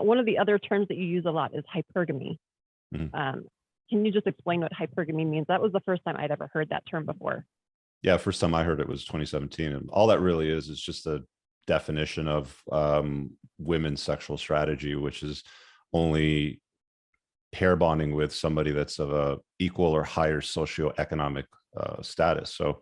one of the other terms that you use a lot is hypergamy. Mm-hmm. Can you just explain what hypergamy means? That was the first time I'd ever heard that term before. Yeah, first time I heard it was 2017. And all that really is just a definition of women's sexual strategy, which is only pair bonding with somebody that's of a equal or higher socioeconomic status. So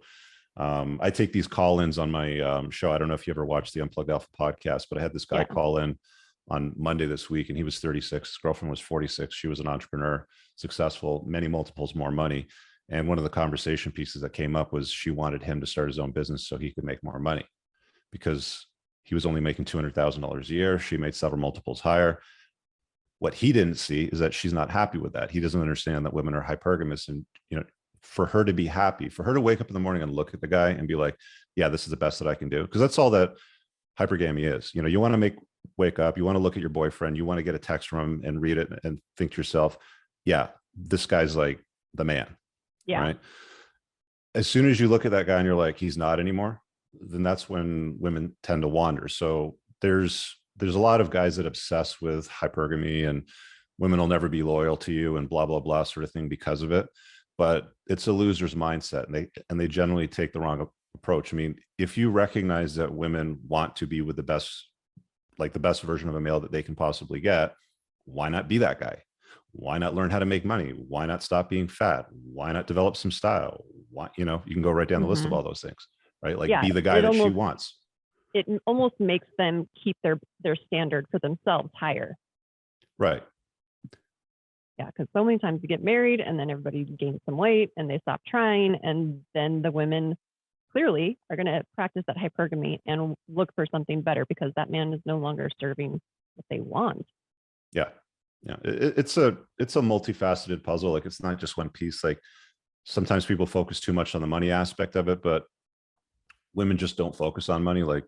I take these call-ins on my show. I don't know if you ever watched the Unplugged Alpha podcast, but I had this guy call in on Monday this week, and he was 36. His girlfriend was 46. She was an entrepreneur, successful, many multiples more money. And one of the conversation pieces that came up was she wanted him to start his own business so he could make more money, because he was only making $200,000 a year. She made several multiples higher. What he didn't see is that she's not happy with that. He doesn't understand that women are hypergamous, and for her to be happy, for her to wake up in the morning and look at the guy and be like, yeah, this is the best that I can do. Because that's all that hypergamy is. You want to wake up, you want to look at your boyfriend, you want to get a text from him and read it and think to yourself, yeah, this guy's like the man. Yeah. Right. As soon as you look at that guy and you're like, he's not anymore, then that's when women tend to wander. So there's a lot of guys that obsess with hypergamy and women will never be loyal to you and blah, blah, blah sort of thing because of it. But it's a loser's mindset, and they generally take the wrong approach. I mean, if you recognize that women want to be with the best version of a male that they can possibly get, why not be that guy? Why not learn how to make money? Why not stop being fat? Why not develop some style? Why, you can go right down the list of all those things, right? Like be the guy that she wants. It almost makes them keep their standard for themselves higher. Right. Yeah, because so many times you get married and then everybody gains some weight and they stop trying, and then the women clearly are going to practice that hypergamy and look for something better because that man is no longer serving what they want. Yeah. Yeah. It's a multifaceted puzzle. Like, it's not just one piece. Like, sometimes people focus too much on the money aspect of it, but women just don't focus on money. Like,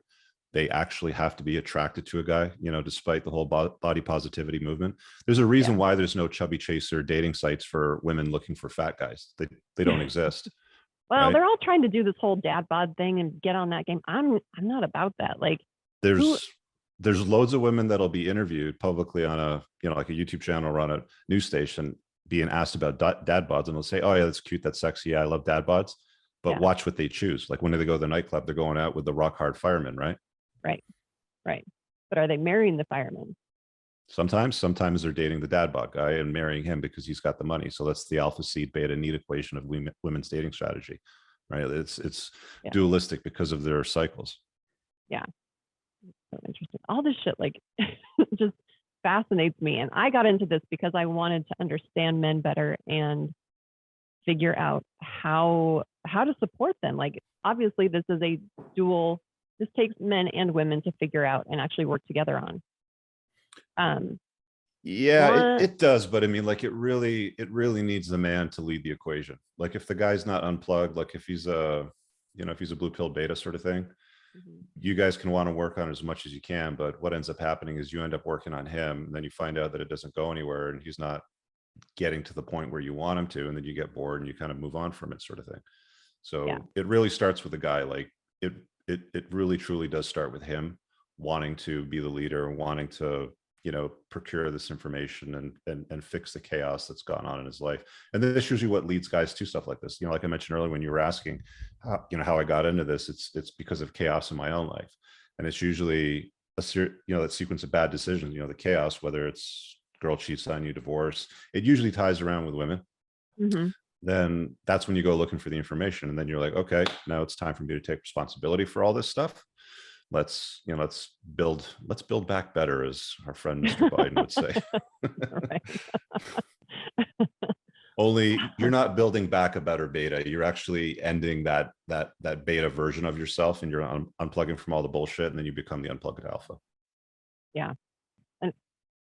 they actually have to be attracted to a guy, despite the whole body positivity movement. There's a reason why there's no chubby chaser dating sites for women looking for fat guys. They don't exist. Well, right? They're all trying to do this whole dad bod thing and get on that game. I'm not about that. Like, there's loads of women that'll be interviewed publicly on a, like a YouTube channel or on a news station, being asked about dad bods, and they'll say, oh yeah, that's cute, that's sexy, yeah, I love dad bods. But watch what they choose. Like, when they go to the nightclub, they're going out with the rock hard fireman, right? Right. But are they marrying the fireman? Sometimes they're dating the dad bod guy and marrying him because he's got the money. So that's the alpha seed beta need equation of women's dating strategy, right? It's dualistic because of their cycles. Yeah. So interesting. All this shit just fascinates me. And I got into this because I wanted to understand men better and figure out how to support them. Like, obviously this is this takes men and women to figure out and actually work together on. It does, but I mean, like, it really needs the man to lead the equation. Like, if the guy's not unplugged, like if he's a blue pill beta sort of thing, you guys can want to work on it as much as you can, but what ends up happening is you end up working on him, and then you find out that it doesn't go anywhere and he's not getting to the point where you want him to, and then you get bored and you kind of move on from it, sort of thing. So it really starts with the guy. Like, it really truly does start with him wanting to be the leader and wanting to, procure this information and fix the chaos that's gone on in his life. And this is usually what leads guys to stuff like this. Like I mentioned earlier, when you were asking how I got into this, it's because of chaos in my own life. And it's usually that sequence of bad decisions, the chaos, whether it's girl cheats on you, divorce, it usually ties around with women. Then that's when you go looking for the information. And then you're like, okay, now it's time for me to take responsibility for all this stuff. Let's build back better, as our friend Mr. Biden would say. Only you're not building back a better beta. You're actually ending that beta version of yourself, and you're unplugging from all the bullshit, and then you become the unplugged alpha. Yeah. And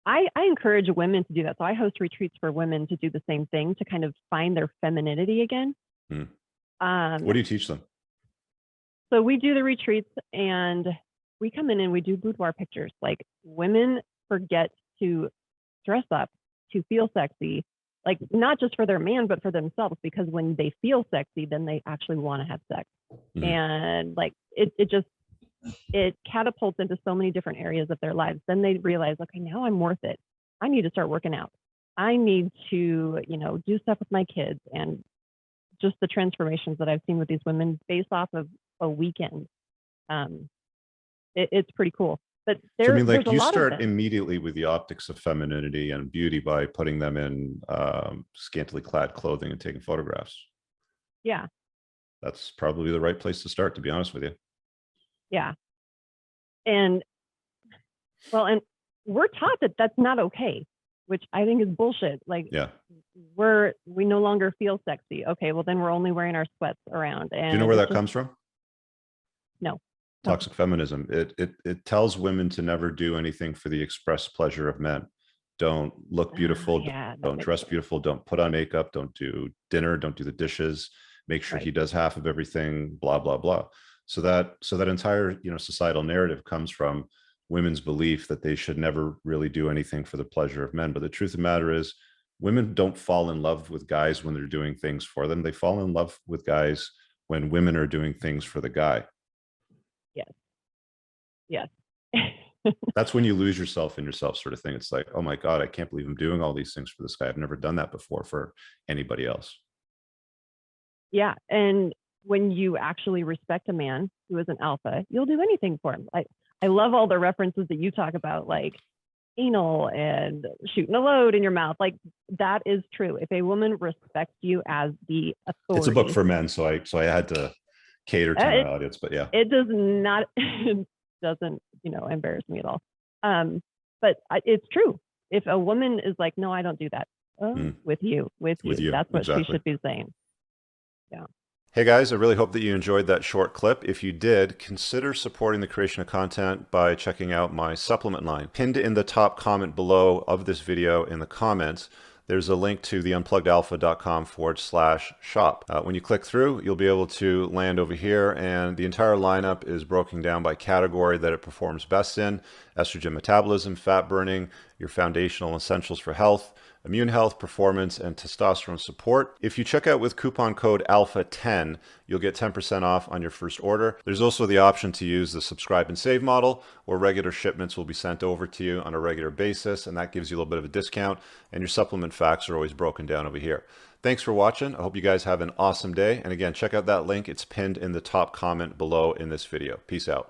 I encourage women to do that. So I host retreats for women to do the same thing, to kind of find their femininity again. What do you teach them? So we do the retreats, and we come in and we do boudoir pictures. Like, women forget to dress up, to feel sexy, like not just for their man, but for themselves, because when they feel sexy, then they actually want to have sex. And like, it just, it catapults into so many different areas of their lives. Then they realize, okay, now I'm worth it. I need to start working out. I need to, do stuff with my kids. And just the transformations that I've seen with these women based off of a weekend. It's pretty cool. But So I mean, there's like a you lot of start them. immediately with the optics of femininity and beauty by putting them in scantily clad clothing and taking photographs. Yeah. That's probably the right place to start, to be honest with you. Yeah. And we're taught that that's not okay, which I think is bullshit. Like, Yeah. we no longer feel sexy. Okay, well then we're only wearing our sweats around. And do you know where that comes from? No. Toxic feminism. It tells women to never do anything for the express pleasure of men. Don't look beautiful. Yeah, don't dress beautiful. Don't put on makeup. Don't do dinner. Don't do the dishes. Make sure he does half of everything. Blah blah blah. So that entire societal narrative comes from women's belief that they should never really do anything for the pleasure of men. But the truth of the matter is, women don't fall in love with guys when they're doing things for them. They fall in love with guys when women are doing things for the guy. Yes. That's when you lose yourself in yourself, sort of thing. It's like, oh my God, I can't believe I'm doing all these things for this guy. I've never done that before for anybody else. Yeah. And when you actually respect a man who is an alpha, you'll do anything for him. I love all the references that you talk about, like anal and shooting a load in your mouth. Like, that is true. If a woman respects you as the authority. It's a book for men, so I had to cater to my audience, but yeah. It does not, it doesn't, embarrass me at all. But it's true. If a woman is like, no, I don't do that. With you. That's what she should be saying. Yeah. Hey guys, I really hope that you enjoyed that short clip. If you did, consider supporting the creation of content by checking out my supplement line. Pinned in the top comment below of this video in the comments, there's a link to the unpluggedalpha.com/shop. When you click through, you'll be able to land over here, and the entire lineup is broken down by category that it performs best in: estrogen metabolism, fat burning, your foundational essentials for health, immune health, performance, and testosterone support. If you check out with coupon code ALPHA10, you'll get 10% off on your first order. There's also the option to use the subscribe and save model, where regular shipments will be sent over to you on a regular basis, and that gives you a little bit of a discount, and your supplement facts are always broken down over here. Thanks for watching. I hope you guys have an awesome day. And again, check out that link. It's pinned in the top comment below in this video. Peace out.